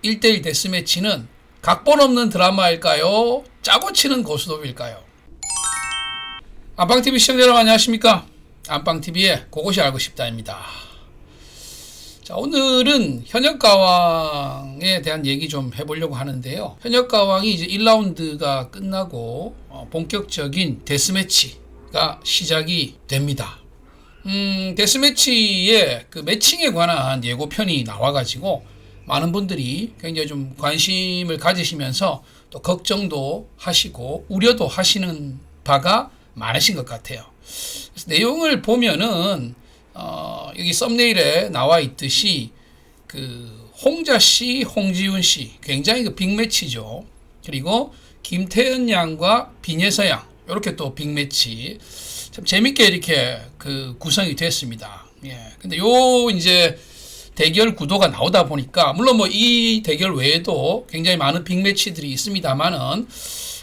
1대1 데스매치는 각본 없는 드라마일까요? 짜고 치는 고스톱일까요? 안방TV 시청자 여러분 안녕하십니까? 안방TV의 그것이 알고 싶다입니다. 자, 오늘은 현역가왕에 대한 얘기 좀 해보려고 하는데요. 현역가왕이 이제 1라운드가 끝나고 본격적인 데스매치가 시작이 됩니다. 데스매치의 그 매칭에 관한 예고편이 나와가지고 많은 분들이 굉장히 좀 관심을 가지시면서 또 걱정도 하시고 우려도 하시는 바가 많으신 것 같아요. 그래서 내용을 보면은 여기 썸네일에 나와 있듯이 그 홍자 씨, 홍지훈 씨 굉장히 그 빅매치죠. 그리고 김태현 양과 빈예서 양 이렇게 또 빅매치 참 재밌게 이렇게 그 구성이 됐습니다. 예. 근데 요 이제 대결 구도가 나오다 보니까 물론 뭐 이 대결 외에도 굉장히 많은 빅매치들이 있습니다만은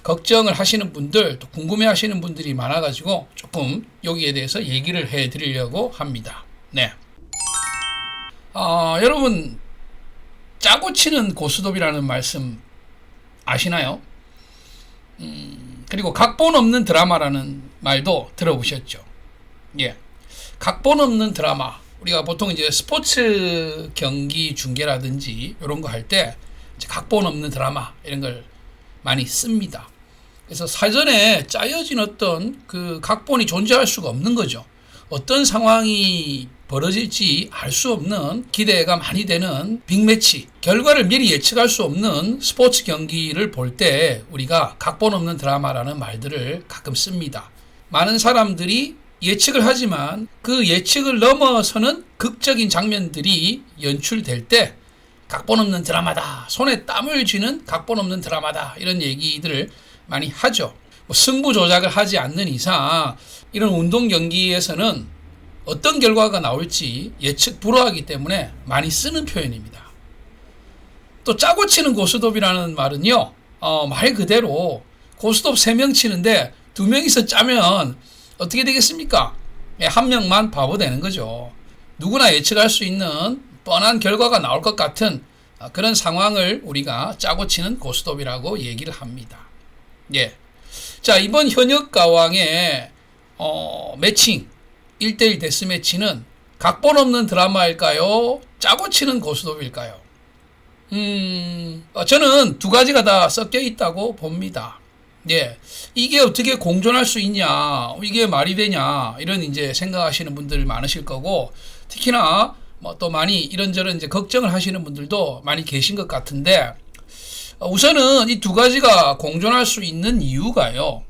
걱정을 하시는 분들 또 궁금해 하시는 분들이 많아가지고 조금 여기에 대해서 얘기를 해 드리려고 합니다. 네. 여러분 짜고 치는 고스톱이라는 말씀 아시나요? 그리고 각본 없는 드라마라는 말도 들어보셨죠? 예. 각본 없는 드라마. 우리가 보통 이제 스포츠 경기 중계라든지 이런 거 할 때 각본 없는 드라마 이런 걸 많이 씁니다. 그래서 사전에 짜여진 어떤 그 각본이 존재할 수가 없는 거죠. 어떤 상황이 벌어질지 알 수 없는 기대가 많이 되는 빅매치, 결과를 미리 예측할 수 없는 스포츠 경기를 볼 때 우리가 각본 없는 드라마라는 말들을 가끔 씁니다. 많은 사람들이 예측을 하지만 그 예측을 넘어서는 극적인 장면들이 연출될 때 각본 없는 드라마다, 손에 땀을 쥐는 각본 없는 드라마다 이런 얘기들을 많이 하죠. 승부 조작을 하지 않는 이상 이런 운동 경기에서는 어떤 결과가 나올지 예측 불허하기 때문에 많이 쓰는 표현입니다. 또 짜고 치는 고스톱이라는 말은요, 말 그대로 고스톱 3명 치는데 2명이서 짜면 어떻게 되겠습니까? 한 명만 바보 되는 거죠. 누구나 예측할 수 있는 뻔한 결과가 나올 것 같은 그런 상황을 우리가 짜고 치는 고스톱이라고 얘기를 합니다. 예. 자, 이번 현역가왕의 매칭 1대1 데스매치는 각본 없는 드라마일까요? 짜고 치는 고스톱일까요? 저는 두 가지가 다 섞여 있다고 봅니다. 예. 이게 어떻게 공존할 수 있냐, 이게 말이 되냐, 이런 이제 생각하시는 분들 많으실 거고, 특히나 뭐 또 많이 이런저런 이제 걱정을 하시는 분들도 많이 계신 것 같은데, 우선은 이 두 가지가 공존할 수 있는 이유가요.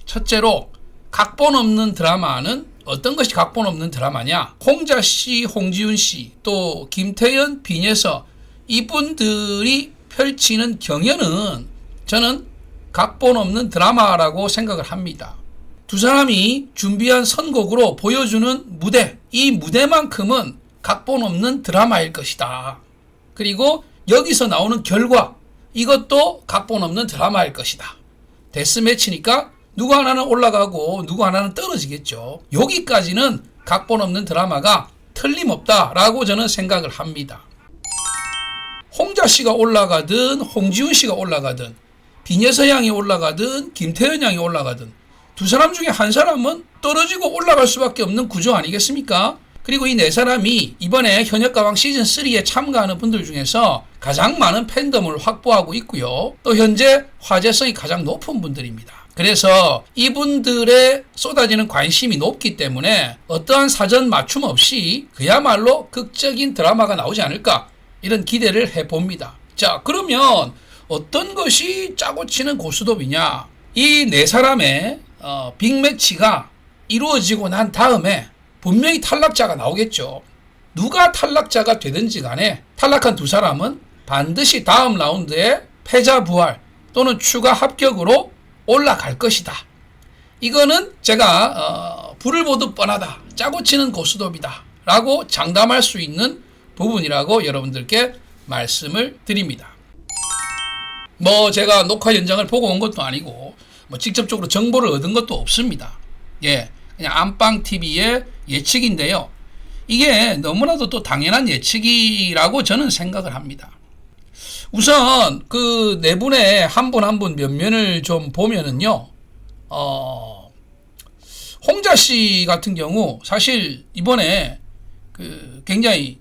첫째로, 각본 없는 드라마는 어떤 것이 각본 없는 드라마냐? 홍자 씨, 홍지훈 씨, 또 김태현, 빈예서 이분들이 펼치는 경연은 저는 각본 없는 드라마라고 생각을 합니다. 두 사람이 준비한 선곡으로 보여주는 무대, 이 무대만큼은 각본 없는 드라마일 것이다. 그리고 여기서 나오는 결과, 이것도 각본 없는 드라마일 것이다. 데스매치니까 누구 하나는 올라가고 누구 하나는 떨어지겠죠. 여기까지는 각본 없는 드라마가 틀림없다라고 저는 생각을 합니다. 홍자 씨가 올라가든 홍지훈 씨가 올라가든 빈예서 양이 올라가든 김태현 양이 올라가든 두 사람 중에 한 사람은 떨어지고 올라갈 수밖에 없는 구조 아니겠습니까? 그리고 이 네 사람이 이번에 현역가왕 시즌3에 참가하는 분들 중에서 가장 많은 팬덤을 확보하고 있고요. 또 현재 화제성이 가장 높은 분들입니다. 그래서 이분들의 쏟아지는 관심이 높기 때문에 어떠한 사전 맞춤 없이 그야말로 극적인 드라마가 나오지 않을까 이런 기대를 해봅니다. 자, 그러면 어떤 것이 짜고 치는 고스톱이냐? 이 네 사람의 빅매치가 이루어지고 난 다음에 분명히 탈락자가 나오겠죠. 누가 탈락자가 되든지 간에 탈락한 두 사람은 반드시 다음 라운드에 패자 부활 또는 추가 합격으로 올라갈 것이다. 이거는 제가 불을 보듯 뻔하다. 짜고 치는 고스톱이다. 라고 장담할 수 있는 부분이라고 여러분들께 말씀을 드립니다. 뭐 제가 녹화 현장을 보고 온 것도 아니고 뭐 직접적으로 정보를 얻은 것도 없습니다. 예, 그냥 안방TV의 예측인데요. 이게 너무나도 또 당연한 예측이라고 저는 생각을 합니다. 우선 그 네 분의 한 분 한 분 면면을 좀 보면은요, 홍자 씨 같은 경우 사실 이번에 그 굉장히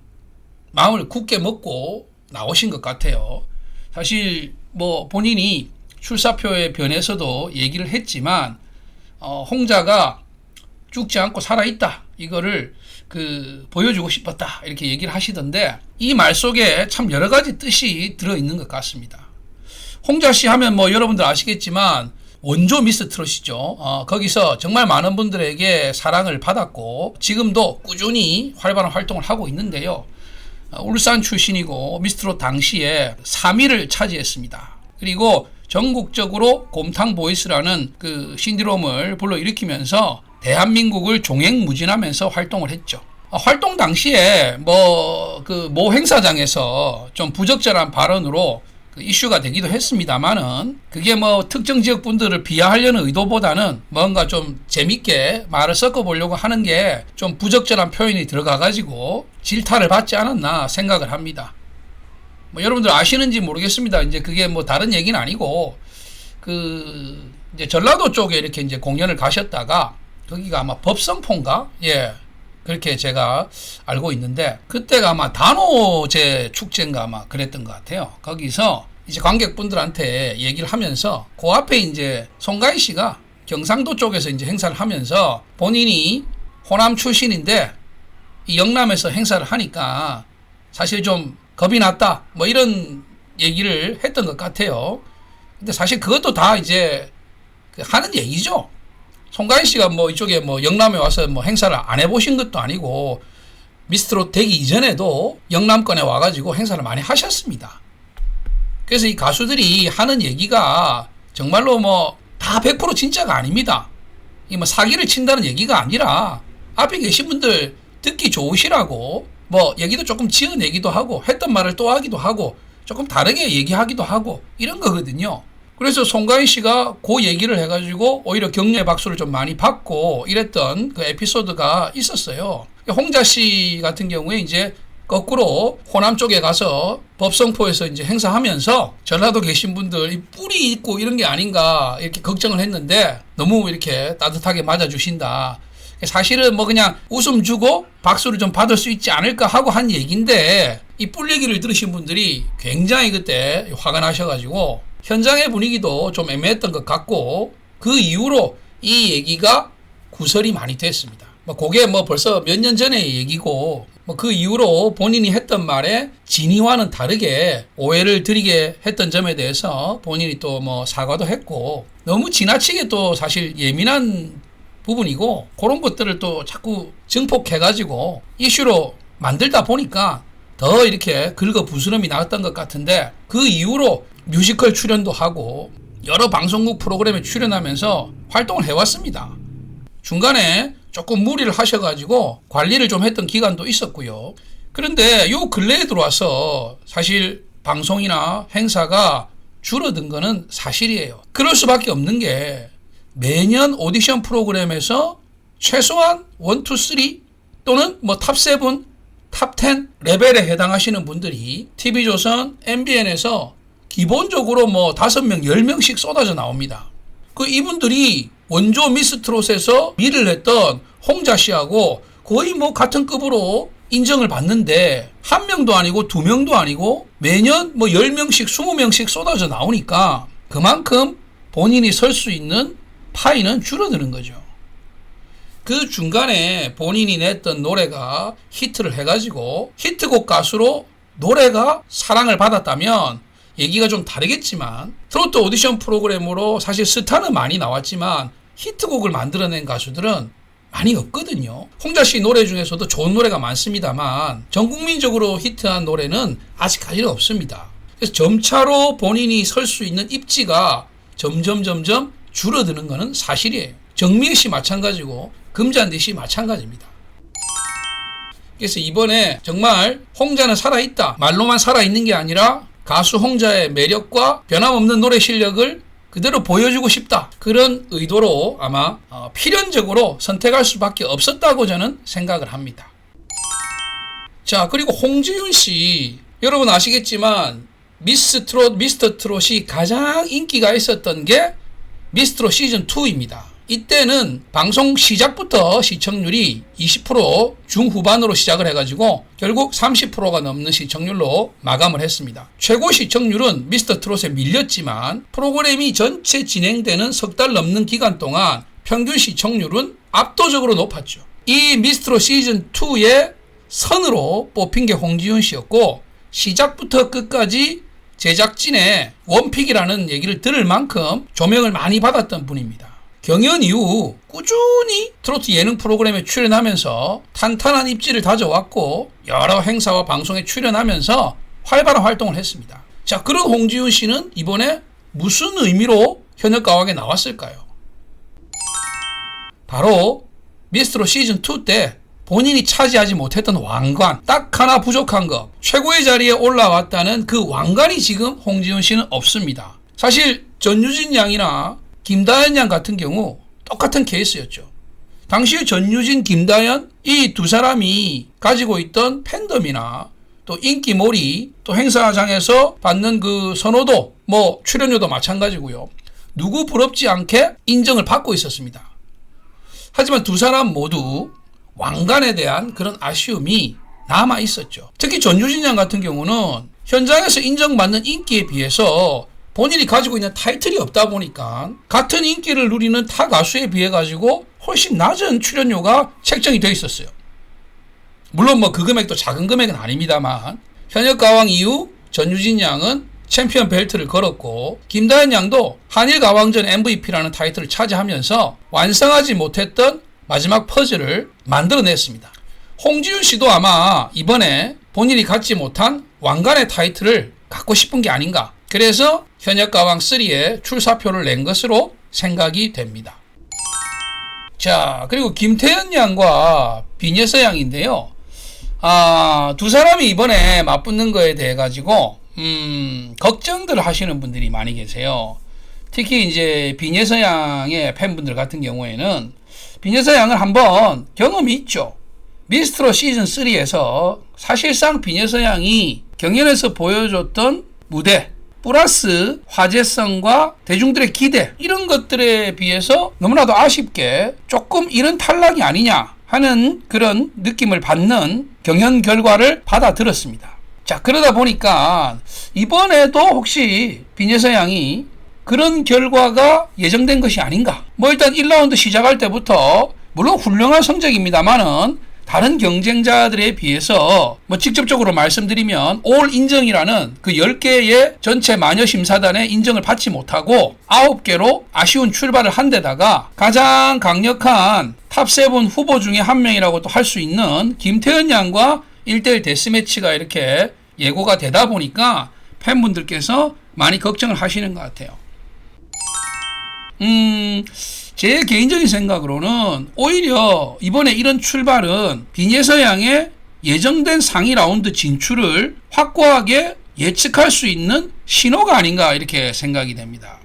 마음을 굳게 먹고 나오신 것 같아요. 사실 뭐 본인이 출사표의 변에서도 얘기를 했지만 홍자가 죽지 않고 살아있다, 이거를 보여주고 싶었다, 이렇게 얘기를 하시던데, 이 말 속에 참 여러 가지 뜻이 들어있는 것 같습니다. 홍자 씨 하면 뭐 여러분들 아시겠지만 원조 미스트롯이죠. 거기서 정말 많은 분들에게 사랑을 받았고 지금도 꾸준히 활발한 활동을 하고 있는데요. 울산 출신이고 미스트롯 당시에 3위를 차지했습니다. 그리고 전국적으로 곰탕 보이스라는 그 신드롬을 불러일으키면서 대한민국을 종횡무진하면서 활동을 했죠. 활동 당시에 모 행사장에서 좀 부적절한 발언으로 이슈가 되기도 했습니다만은, 그게 뭐 특정 지역 분들을 비하하려는 의도보다는 뭔가 좀 재밌게 말을 섞어보려고 하는 게 좀 부적절한 표현이 들어가가지고 질타를 받지 않았나 생각을 합니다. 뭐 여러분들 아시는지 모르겠습니다. 이제 그게 뭐 다른 얘기는 아니고, 이제 전라도 쪽에 이렇게 이제 공연을 가셨다가 거기가 아마 법성포인가? 예. 그렇게 제가 알고 있는데, 그때가 아마 단오제 축제인가 아마 그랬던 것 같아요. 거기서 이제 관객분들한테 얘기를 하면서 그 앞에 이제 송가인 씨가 경상도 쪽에서 이제 행사를 하면서 본인이 호남 출신인데 이 영남에서 행사를 하니까 사실 좀 겁이 났다, 뭐 이런 얘기를 했던 것 같아요. 근데 사실 그것도 다 이제 하는 얘기죠. 송가인 씨가 뭐 이쪽에 뭐 영남에 와서 뭐 행사를 안 해보신 것도 아니고 미스트롯 되기 이전에도 영남권에 와가지고 행사를 많이 하셨습니다. 그래서 이 가수들이 하는 얘기가 정말로 뭐 다 100% 진짜가 아닙니다. 이 뭐 사기를 친다는 얘기가 아니라 앞에 계신 분들 듣기 좋으시라고 뭐 얘기도 조금 지은 얘기도 하고 했던 말을 또 하기도 하고 조금 다르게 얘기하기도 하고 이런 거거든요. 그래서 송가인 씨가 그 얘기를 해가지고 오히려 격려의 박수를 좀 많이 받고 이랬던 그 에피소드가 있었어요. 홍자 씨 같은 경우에 이제 거꾸로 호남 쪽에 가서 법성포에서 이제 행사하면서 전라도 계신 분들 이 뿔이 있고 이런 게 아닌가 이렇게 걱정을 했는데 너무 이렇게 따뜻하게 맞아주신다. 사실은 뭐 그냥 웃음 주고 박수를 좀 받을 수 있지 않을까 하고 한 얘기인데, 이 뿔 얘기를 들으신 분들이 굉장히 그때 화가 나셔가지고 현장의 분위기도 좀 애매했던 것 같고, 그 이후로 이 얘기가 구설이 많이 됐습니다. 뭐 그게 뭐 벌써 몇 년 전의 얘기고, 뭐 그 이후로 본인이 했던 말에 진위와는 다르게 오해를 드리게 했던 점에 대해서 본인이 또 뭐 사과도 했고, 너무 지나치게 또 사실 예민한 부분이고 그런 것들을 또 자꾸 증폭해가지고 이슈로 만들다 보니까 더 이렇게 긁어 부스럼이 나왔던 것 같은데, 그 이후로 뮤지컬 출연도 하고 여러 방송국 프로그램에 출연하면서 활동을 해왔습니다. 중간에 조금 무리를 하셔가지고 관리를 좀 했던 기간도 있었고요. 그런데 요 근래에 들어와서 사실 방송이나 행사가 줄어든 거는 사실이에요. 그럴 수밖에 없는 게 매년 오디션 프로그램에서 최소한 1, 2, 3 또는 뭐 탑7, 탑10 레벨에 해당하시는 분들이 TV조선, MBN에서 기본적으로 뭐 5명, 10명씩 쏟아져 나옵니다. 이분들이 원조 미스트롯에서 일을 했던 홍자 씨하고 거의 뭐 같은 급으로 인정을 받는데, 1명도 아니고 2명도 아니고 매년 뭐 10명씩 20명씩 쏟아져 나오니까 그만큼 본인이 설 수 있는 파이는 줄어드는 거죠. 그 중간에 본인이 냈던 노래가 히트를 해가지고 히트곡 가수로 노래가 사랑을 받았다면 얘기가 좀 다르겠지만, 트로트 오디션 프로그램으로 사실 스타는 많이 나왔지만 히트곡을 만들어낸 가수들은 많이 없거든요. 홍자 씨 노래 중에서도 좋은 노래가 많습니다만 전 국민적으로 히트한 노래는 아직까지는 없습니다. 그래서 점차로 본인이 설 수 있는 입지가 점점 줄어드는 것은 사실이에요. 정미애 씨 마찬가지고 금잔디 씨 마찬가지입니다. 그래서 이번에 정말 홍자는 살아있다, 말로만 살아있는 게 아니라 가수 홍자의 매력과 변함없는 노래 실력을 그대로 보여주고 싶다, 그런 의도로 아마 필연적으로 선택할 수밖에 없었다고 저는 생각을 합니다. 자, 그리고 홍지윤 씨, 여러분 아시겠지만 미스터 트롯이 가장 인기가 있었던 게 미스트롯 시즌2입니다. 이때는 방송 시작부터 시청률이 20% 중후반으로 시작을 해가지고 결국 30%가 넘는 시청률로 마감을 했습니다. 최고 시청률은 미스터 트롯에 밀렸지만 프로그램이 전체 진행되는 석 달 넘는 기간 동안 평균 시청률은 압도적으로 높았죠. 이 미스트롯 시즌2의 선으로 뽑힌 게 홍지윤 씨였고 시작부터 끝까지 제작진의 원픽이라는 얘기를 들을 만큼 조명을 많이 받았던 분입니다. 경연 이후 꾸준히 트로트 예능 프로그램에 출연하면서 탄탄한 입지를 다져왔고 여러 행사와 방송에 출연하면서 활발한 활동을 했습니다. 자, 그런 홍지윤 씨는 이번에 무슨 의미로 현역가왕에 나왔을까요? 바로 미스트롯 시즌2 때 본인이 차지하지 못했던 왕관, 딱 하나 부족한 것, 최고의 자리에 올라왔다는 그 왕관이 지금 홍지윤 씨는 없습니다. 사실 전유진 양이나 김다연 양 같은 경우 똑같은 케이스였죠. 당시 전유진, 김다연 이 두 사람이 가지고 있던 팬덤이나 또 인기몰이 또 행사장에서 받는 그 선호도, 출연료도 마찬가지고요. 누구 부럽지 않게 인정을 받고 있었습니다. 하지만 두 사람 모두 왕관에 대한 그런 아쉬움이 남아 있었죠. 특히 전유진 양 같은 경우는 현장에서 인정받는 인기에 비해서 본인이 가지고 있는 타이틀이 없다 보니까 같은 인기를 누리는 타 가수에 비해 가지고 훨씬 낮은 출연료가 책정이 되어 있었어요. 물론 그 금액도 작은 금액은 아닙니다만 현역가왕 이후 전유진 양은 챔피언 벨트를 걸었고 김다연 양도 한일가왕전 MVP라는 타이틀을 차지하면서 완성하지 못했던 마지막 퍼즐을 만들어냈습니다. 홍지윤 씨도 아마 이번에 본인이 갖지 못한 왕관의 타이틀을 갖고 싶은 게 아닌가. 그래서 현역가왕 3에 출사표를 낸 것으로 생각이 됩니다. 자, 그리고 김태현 양과 빈예서 양인데요. 두 사람이 이번에 맞붙는 거에 대해 가지고 걱정들 하시는 분들이 많이 계세요. 특히 이제 빈예서 양의 팬분들 같은 경우에는 빈예서 양을 한번 경험이 있죠. 미스트롯 시즌 3에서 사실상 빈예서 양이 경연에서 보여줬던 무대 플러스 화제성과 대중들의 기대 이런 것들에 비해서 너무나도 아쉽게 조금 이런 탈락이 아니냐 하는 그런 느낌을 받는 경연 결과를 받아들였습니다. 자, 그러다 보니까 이번에도 혹시 빈예서 양이 그런 결과가 예정된 것이 아닌가. 일단 1라운드 시작할 때부터 물론 훌륭한 성적입니다만은 다른 경쟁자들에 비해서 직접적으로 말씀드리면 올 인정이라는 그 10개의 전체 마녀 심사단의 인정을 받지 못하고 9개로 아쉬운 출발을 한 데다가 가장 강력한 탑7 후보 중에 한 명이라고 또 할 수 있는 김태현 양과 1대1 데스매치가 이렇게 예고가 되다 보니까 팬분들께서 많이 걱정을 하시는 것 같아요. 제 개인적인 생각으로는 오히려 이번에 이런 출발은 빈예서 양의 예정된 상위 라운드 진출을 확고하게 예측할 수 있는 신호가 아닌가 이렇게 생각이 됩니다.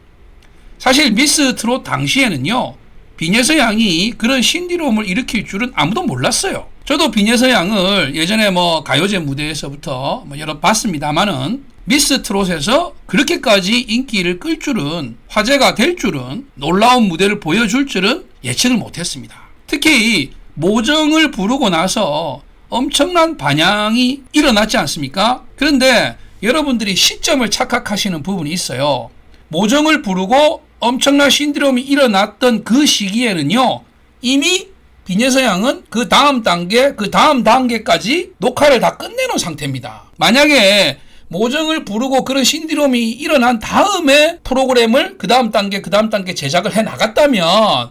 사실 미스 트롯 당시에는요, 빈예서 양이 그런 신디롬을 일으킬 줄은 아무도 몰랐어요. 저도 빈예서 양을 예전에 가요제 무대에서부터 여러 봤습니다만은 미스 트롯에서 그렇게까지 인기를 끌 줄은, 화제가 될 줄은, 놀라운 무대를 보여줄 줄은 예측을 못했습니다. 특히 모정을 부르고 나서 엄청난 반향이 일어났지 않습니까? 그런데 여러분들이 시점을 착각하시는 부분이 있어요. 모정을 부르고 엄청난 신드롬이 일어났던 그 시기에는요, 이미 빈예서 양은 그 다음 단계까지 녹화를 다 끝내놓은 상태입니다. 만약에 모정을 부르고 그런 신디롬이 일어난 다음에 프로그램을 그 다음 단계 제작을 해 나갔다면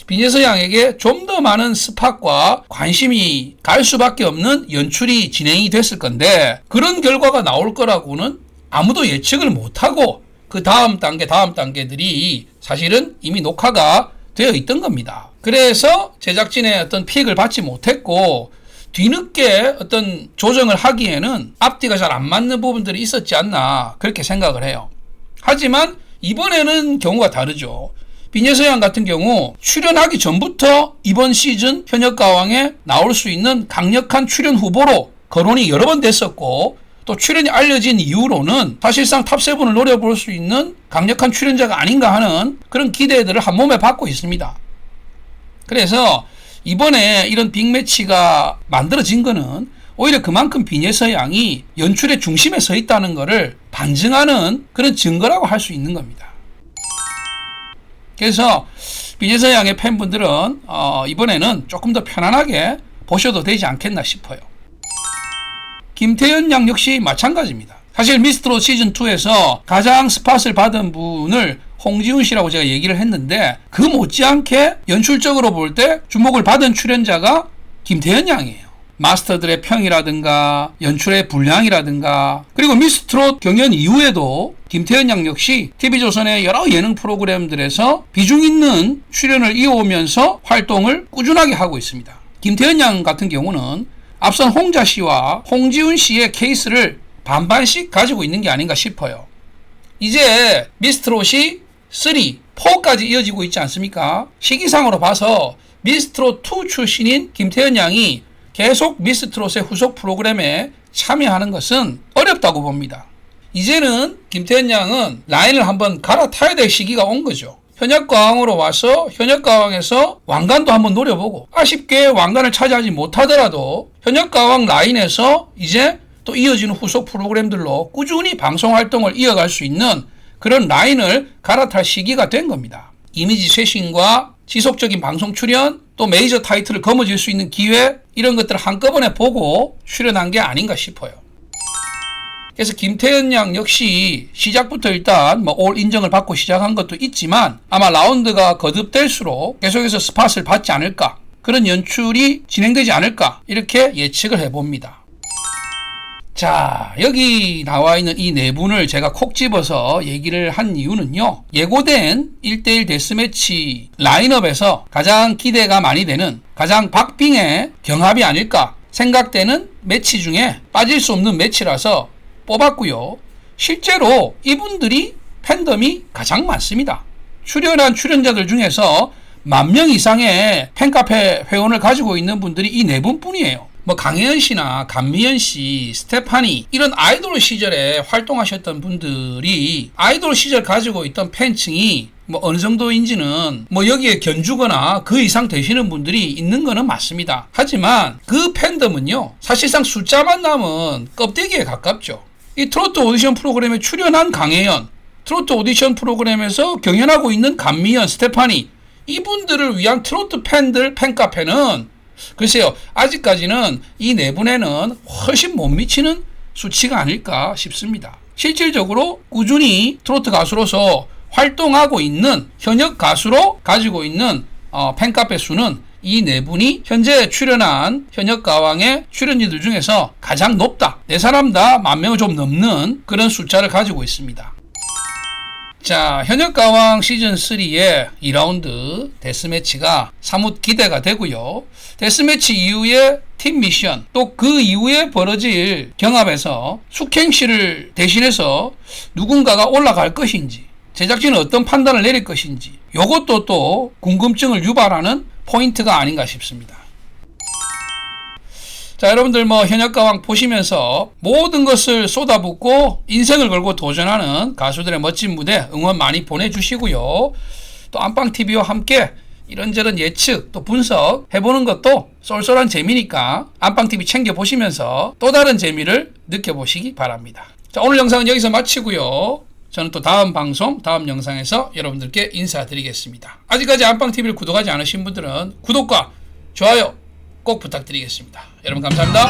빈예서 양에게 좀 더 많은 스팟과 관심이 갈 수밖에 없는 연출이 진행이 됐을 건데 그런 결과가 나올 거라고는 아무도 예측을 못하고 그 다음 단계들이 사실은 이미 녹화가 되어 있던 겁니다. 그래서 제작진의 어떤 픽을 받지 못했고 뒤늦게 어떤 조정을 하기에는 앞뒤가 잘 안 맞는 부분들이 있었지 않나 그렇게 생각을 해요. 하지만 이번에는 경우가 다르죠. 빈예서 양 같은 경우 출연하기 전부터 이번 시즌 현역가왕에 나올 수 있는 강력한 출연 후보로 거론이 여러 번 됐었고 또 출연이 알려진 이후로는 사실상 탑7을 노려볼 수 있는 강력한 출연자가 아닌가 하는 그런 기대들을 한 몸에 받고 있습니다. 그래서 이번에 이런 빅매치가 만들어진 거는 오히려 그만큼 비녀서양이 연출의 중심에 서 있다는 것을 반증하는 그런 증거라고 할 수 있는 겁니다. 그래서 비녀서양의 팬분들은 이번에는 조금 더 편안하게 보셔도 되지 않겠나 싶어요. 김태현 양 역시 마찬가지입니다. 사실 미스트롯 시즌2에서 가장 스팟을 받은 분을 홍지훈 씨라고 제가 얘기를 했는데 그 못지않게 연출적으로 볼 때 주목을 받은 출연자가 김태현 양이에요. 마스터들의 평이라든가 연출의 분량이라든가 그리고 미스트롯 경연 이후에도 김태현 양 역시 TV조선의 여러 예능 프로그램들에서 비중 있는 출연을 이어오면서 활동을 꾸준하게 하고 있습니다. 김태현 양 같은 경우는 앞선 홍자 씨와 홍지훈 씨의 케이스를 반반씩 가지고 있는 게 아닌가 싶어요. 이제 미스트롯이 3, 4까지 이어지고 있지 않습니까? 시기상으로 봐서 미스트롯2 출신인 김태현 양이 계속 미스트롯의 후속 프로그램에 참여하는 것은 어렵다고 봅니다. 이제는 김태현 양은 라인을 한번 갈아타야 될 시기가 온 거죠. 현역가왕으로 와서 현역가왕에서 왕관도 한번 노려보고 아쉽게 왕관을 차지하지 못하더라도 현역가왕 라인에서 이제 또 이어지는 후속 프로그램들로 꾸준히 방송 활동을 이어갈 수 있는 그런 라인을 갈아탈 시기가 된 겁니다. 이미지 쇄신과 지속적인 방송 출연, 또 메이저 타이틀을 거머쥘 수 있는 기회 이런 것들을 한꺼번에 보고 출연한 게 아닌가 싶어요. 그래서 김태현 양 역시 시작부터 일단 올 인정을 받고 시작한 것도 있지만 아마 라운드가 거듭될수록 계속해서 스팟을 받지 않을까 그런 연출이 진행되지 않을까 이렇게 예측을 해봅니다. 자, 여기 나와 있는 이 네 분을 제가 콕 집어서 얘기를 한 이유는요. 예고된 1대1 데스매치 라인업에서 가장 기대가 많이 되는 가장 박빙의 경합이 아닐까 생각되는 매치 중에 빠질 수 없는 매치라서 뽑았고요. 실제로 이분들이 팬덤이 가장 많습니다. 출연한 출연자들 중에서 10,000명 이상의 팬카페 회원을 가지고 있는 분들이 이 네 분뿐이에요. 강혜연 씨나 감미연 씨, 스테파니 이런 아이돌 시절에 활동하셨던 분들이 아이돌 시절 가지고 있던 팬층이 어느 정도인지는 여기에 견주거나 그 이상 되시는 분들이 있는 거는 맞습니다. 하지만 그 팬덤은요 사실상 숫자만 남은 껍데기에 가깝죠. 이 트로트 오디션 프로그램에 출연한 강혜연, 트로트 오디션 프로그램에서 경연하고 있는 감미연, 스테파니 이분들을 위한 트로트 팬들 팬카페는 글쎄요 아직까지는 이 네 분에는 훨씬 못 미치는 수치가 아닐까 싶습니다. 실질적으로 꾸준히 트로트 가수로서 활동하고 있는 현역 가수로 가지고 있는 팬카페 수는 이 네 분이 현재 출연한 현역 가왕의 출연진들 중에서 가장 높다. 네 사람 다 10,000명을 좀 넘는 그런 숫자를 가지고 있습니다. 자, 현역 가왕 시즌3의 2라운드 데스매치가 사뭇 기대가 되고요. 데스매치 이후에 팀 미션 또 그 이후에 벌어질 경합에서 숙행시를 대신해서 누군가가 올라갈 것인지 제작진은 어떤 판단을 내릴 것인지 이것도 또 궁금증을 유발하는 포인트가 아닌가 싶습니다. 자, 여러분들 현역가왕 보시면서 모든 것을 쏟아붓고 인생을 걸고 도전하는 가수들의 멋진 무대 응원 많이 보내주시고요. 또 안방TV와 함께 이런저런 예측 또 분석 해보는 것도 쏠쏠한 재미니까 안방TV 챙겨보시면서 또 다른 재미를 느껴보시기 바랍니다. 자, 오늘 영상은 여기서 마치고요. 저는 또 다음 방송, 다음 영상에서 여러분들께 인사드리겠습니다. 아직까지 안방TV를 구독하지 않으신 분들은 구독과 좋아요 꼭 부탁드리겠습니다. 여러분 감사합니다.